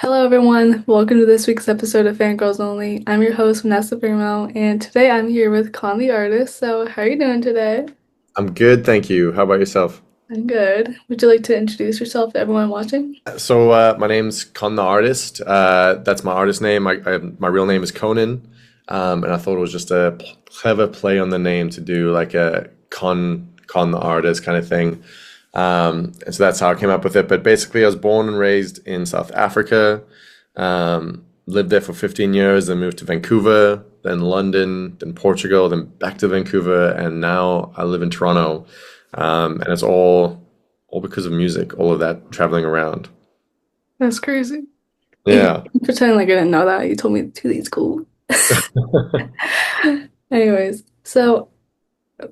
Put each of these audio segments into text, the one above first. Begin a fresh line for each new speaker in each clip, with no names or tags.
Hello, everyone. Welcome to this week's episode of Fangirls Only. I'm your host, Vanessa Primo, and today I'm here with Con the artist. So, how are you doing today?
I'm good, thank you. How about yourself?
I'm good. Would you like to introduce yourself to everyone watching?
My name's ConthEartist. That's my artist name. My real name is Conan, and I thought it was just a clever play on the name to do like a Con the artist kind of thing. And so that's how I came up with it. But basically, I was born and raised in South Africa. Lived there for 15 years, then moved to Vancouver, then London, then Portugal, then back to Vancouver, and now I live in Toronto. And it's all because of music, all of that traveling around.
That's crazy.
Yeah.
Pretend like I didn't know that. You told me to these cool. Anyways, so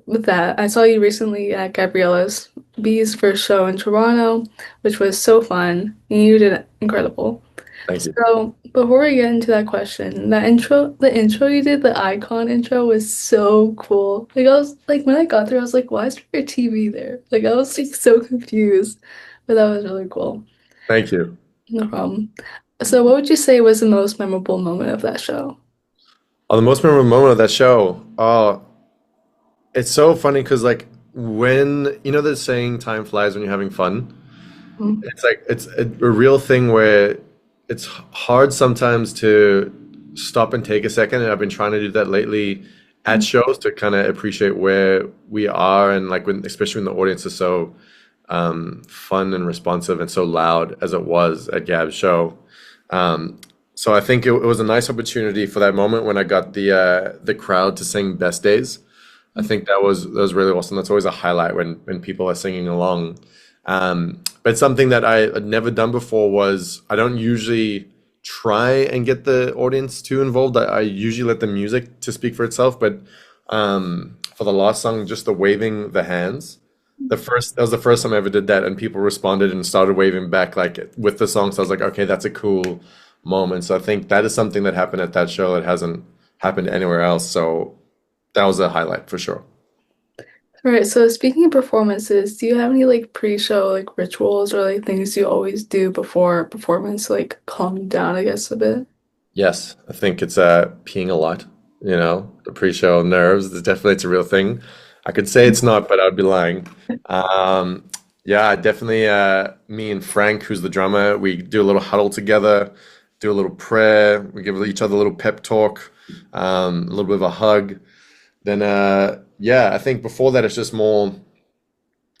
with that, I saw you recently at Gabriella's Bee's first show in Toronto, which was so fun, and you did incredible.
Thank you.
So before we get into that question, the intro you did, the icon intro was so cool. Like I was like when I got there, I was like, why is there a TV there? Like I was like so confused, but that was really cool.
Thank you.
No problem. So what would you say was the most memorable moment of that show?
Oh, the most memorable moment of that show. Oh, it's so funny because like when you know the saying "time flies when you're having fun."
Mm.
It's like it's a real thing where it's hard sometimes to stop and take a second, and I've been trying to do that lately at shows to kind of appreciate where we are and like when, especially when the audience is so fun and responsive and so loud as it was at Gab's show. Um, so I think it was a nice opportunity for that moment when I got the crowd to sing "Best Days." I think that was really awesome. That's always a highlight when people are singing along. But something that I had never done before was I don't usually try and get the audience too involved. I usually let the music to speak for itself. But for the last song, just the waving the hands. That was the first time I ever did that, and people responded and started waving back like with the song. So I was like, okay, that's a cool moment. So I think that is something that happened at that show that hasn't happened anywhere else. So that was a highlight for sure.
All right, so speaking of performances, do you have any like pre-show like rituals or like things you always do before a performance to like calm you down, I guess, a bit?
Yes, I think it's peeing a lot. You know, the pre-show nerves. It's a real thing. I could say it's not, but I'd be lying. Um, yeah, definitely. Me and Frank, who's the drummer, we do a little huddle together, do a little prayer. We give each other a little pep talk, a little bit of a hug. Then, yeah, I think before that, it's just more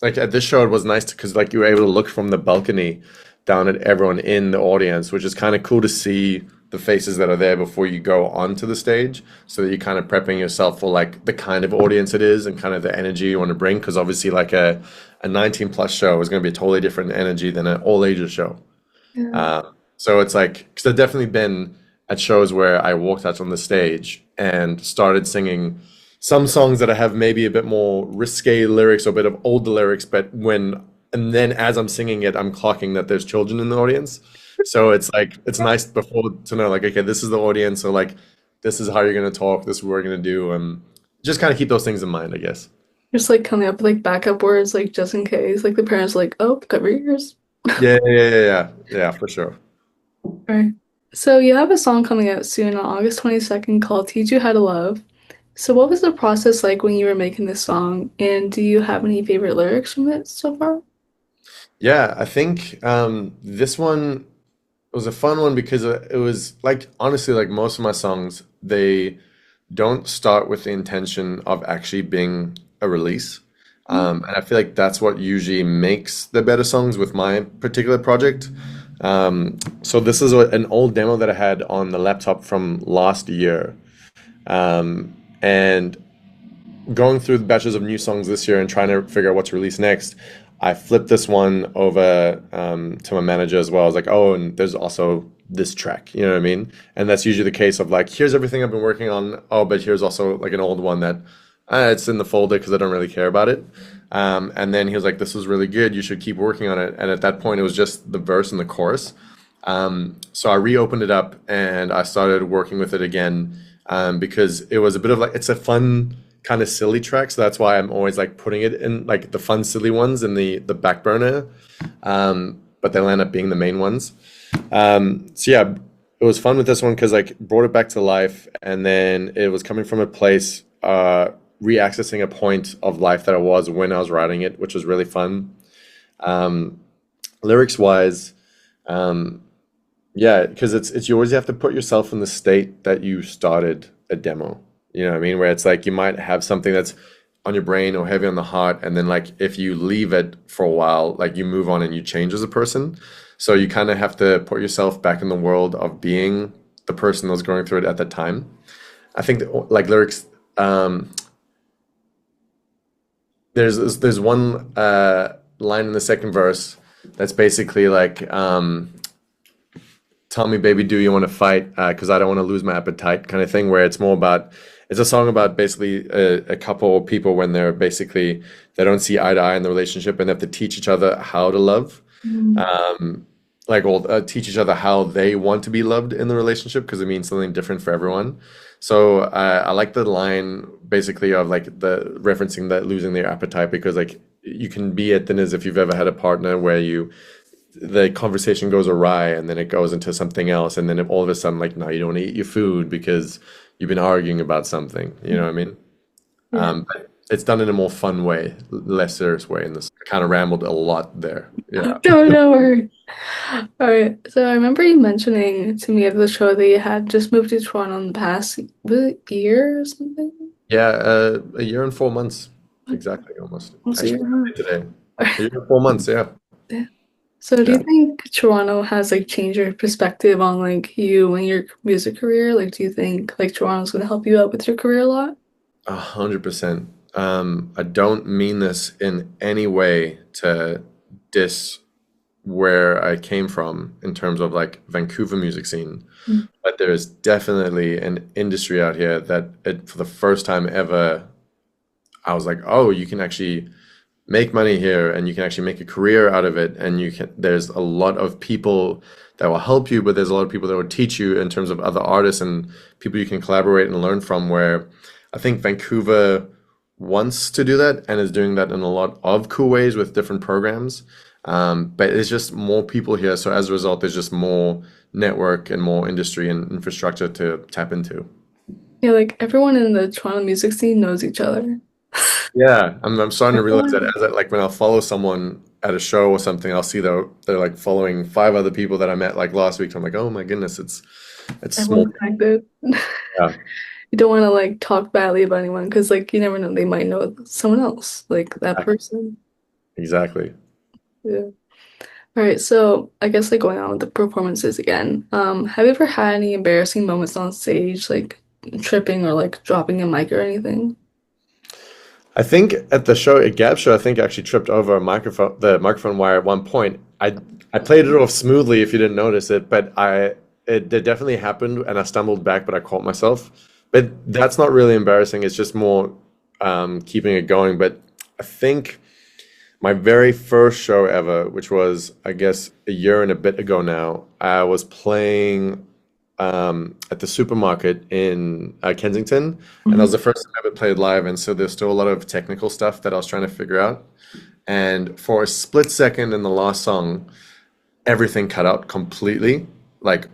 like at this show, it was nice because like you were able to look from the balcony down at everyone in the audience, which is kind of cool to see the faces that are there before you go onto the stage, so that you're kind of prepping yourself for like the kind of audience it is and kind of the energy you want to bring. Because obviously, like a 19 plus show is going to be a totally different energy than an all ages show.
Yeah.
So it's like, because I've definitely been at shows where I walked out on the stage and started singing some songs that I have maybe a bit more risque lyrics or a bit of older lyrics, but and then as I'm singing it, I'm clocking that there's children in the audience. So it's like, it's nice before to know, like, okay, this is the audience. So, like, this is how you're going to talk, this is what we're going to do. And just kind of keep those things in mind, I guess.
Just like coming up with like backup words, like just in case. Like the parents are like, oh, cover your ears.
Yeah, for sure.
Right. So you have a song coming out soon on August 22nd called Teach You How to Love. So what was the process like when you were making this song? And do you have any favorite lyrics from it so far?
Yeah, I think this one was a fun one because it was like honestly like most of my songs they don't start with the intention of actually being a release. And I feel like that's what usually makes the better songs with my particular project. So this is an old demo that I had on the laptop from last year. And going through the batches of new songs this year and trying to figure out what to release next, I flipped this one over to my manager as well. I was like, oh, and there's also this track, you know what I mean? And that's usually the case of like, here's everything I've been working on. Oh, but here's also like an old one that it's in the folder because I don't really care about it. And then he was like, this was really good. You should keep working on it. And at that point, it was just the verse and the chorus. So I reopened it up and I started working with it again because it was a bit of like it's a fun kind of silly track, so that's why I'm always like putting it in like the fun silly ones in the back burner. but they'll end up being the main ones. So yeah, it was fun with this one because like brought it back to life, and then it was coming from a place, re-accessing a point of life that I was when I was writing it, which was really fun. Um, Lyrics wise, um, yeah, because it's you always have to put yourself in the state that you started a demo. You know what I mean? Where it's like you might have something that's on your brain or heavy on the heart, and then like if you leave it for a while, like you move on and you change as a person. So you kind of have to put yourself back in the world of being the person that was going through it at that time. I think that, like lyrics, um, there's one line in the second verse that's basically like, "Tell me, baby, do you want to fight? Because I don't want to lose my appetite," kind of thing. Where it's more about, it's a song about basically a couple of people when they're basically they don't see eye to eye in the relationship and they have to teach each other how to love.
Mm.
Like, well, teach each other how they want to be loved in the relationship because it means something different for everyone. So I like the line basically of like the referencing that losing their appetite, because like you can be at dinners if you've ever had a partner where you the conversation goes awry and then it goes into something else, and then all of a sudden like no, you don't want to eat your food because you've been arguing about something. You know what I mean?
Yeah.
But it's done in a more fun way, less serious way. In this, I kind of rambled a lot there. Yeah.
No, no worries. All right. So I remember you mentioning to me at the show that you had just moved to Toronto in the past, was it year or something?
Yeah, a year and 4 months. Exactly, almost.
Almost a
Actually,
year.
today. A year and 4 months, yeah.
Yeah. So do you
Yeah.
think Toronto has like changed your perspective on like you and your music career? Like, do you think like Toronto's gonna help you out with your career a lot?
100%. I don't mean this in any way to diss where I came from in terms of like Vancouver music scene,
Mm.
but there is definitely an industry out here that for the first time ever, I was like, oh, you can actually make money here and you can actually make a career out of it, and you can there's a lot of people that will help you, but there's a lot of people that will teach you in terms of other artists and people you can collaborate and learn from, where I think Vancouver wants to do that and is doing that in a lot of cool ways with different programs. But it's just more people here, so as a result there's just more network and more industry and infrastructure to tap into.
Yeah, like everyone in the Toronto music scene knows each other.
Yeah, I'm starting to realize that
Everyone.
as I, like when I'll follow someone at a show or something, I'll see they're like following five other people that I met like last week. So I'm like, oh my goodness, it's small.
Everyone's connected.
Yeah,
You don't want to like talk badly about anyone because like you never know, they might know someone else, like that person.
exactly.
Yeah. All right, so I guess like going on with the performances again. Have you ever had any embarrassing moments on stage, like tripping or like dropping a mic or anything?
I think at the show at Gab show, I think I actually tripped over the microphone wire at one point. I played it off smoothly if you didn't notice it, but it definitely happened and I stumbled back, but I caught myself. But that's not really embarrassing. It's just more keeping it going. But I think my very first show ever, which was I guess a year and a bit ago now, I was playing at the supermarket in Kensington, and that
Mhm.
was the first time I ever played live, and so there's still a lot of technical stuff that I was trying to figure out. And for a split second in the last song, everything cut out completely, like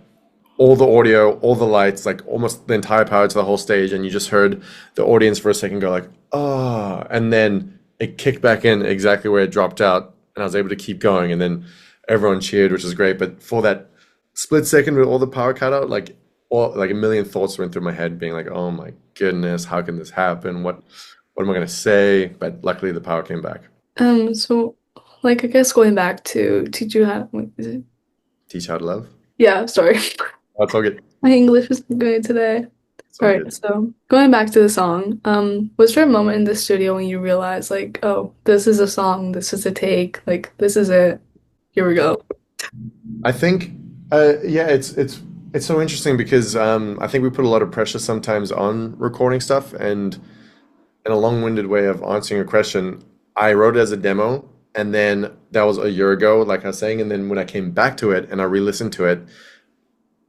all the audio, all the lights, like almost the entire power to the whole stage, and you just heard the audience for a second go like, "Oh," and then it kicked back in exactly where it dropped out, and I was able to keep going, and then everyone cheered, which is great. But for that split second with all the power cut out, like a million thoughts went through my head, being like, "Oh my goodness, how can this happen? What am I gonna say?" But luckily, the power came back.
So like I guess going back to teach you how wait, is it?
Teach how to love.
Yeah, sorry.
That's all good.
My English is not good today.
It's
All
all
right,
good.
so going back to the song, was there a moment in the studio when you realized like, oh, this is a song, this is a take, like this is it. Here we go.
I think, yeah, it's so interesting because I think we put a lot of pressure sometimes on recording stuff, and in a long-winded way of answering your question, I wrote it as a demo, and then that was a year ago, like I was saying, and then when I came back to it and I re-listened to it,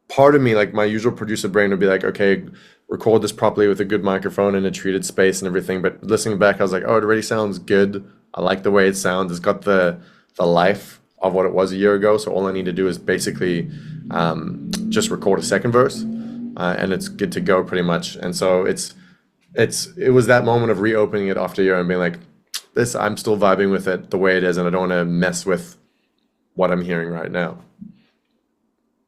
part of me, like my usual producer brain, would be like, okay, record this properly with a good microphone and a treated space and everything. But listening back, I was like, oh, it already sounds good. I like the way it sounds. It's got the life of what it was a year ago. So all I need to do is basically just record a second verse, and it's good to go pretty much. And so it was that moment of reopening it after a year and being like, this, I'm still vibing with it the way it is, and I don't want to mess with what I'm hearing right now.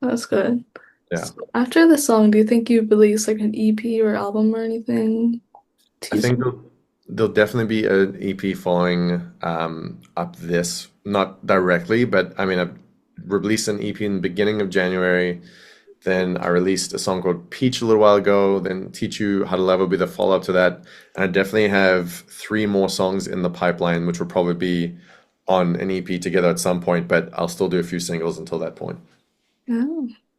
That's good.
Yeah.
So after the song, do you think you release like an EP or album or anything?
I think
Teaser?
there'll definitely be an EP following up this, not directly, but I mean, I've released an EP in the beginning of January. Then I released a song called Peach a little while ago. Then Teach You How to Love will be the follow-up to that. And I definitely have three more songs in the pipeline, which will probably be on an EP together at some point, but I'll still do a few singles until that point.
Yeah,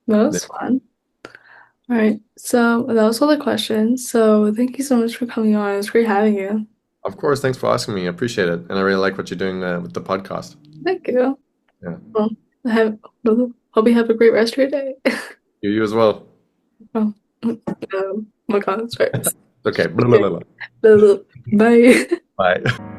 that was fun. All right, so that was all the questions. So thank you so much for coming on. It was great having you.
Of course, thanks for asking me. I appreciate it. And I really like what you're doing with the podcast.
Thank you.
Yeah.
Well, I have, hope you have a great rest of your day.
You as well.
Oh, my God, sorry.
Okay. Blah, blah, blah, blah.
Bye.
Bye.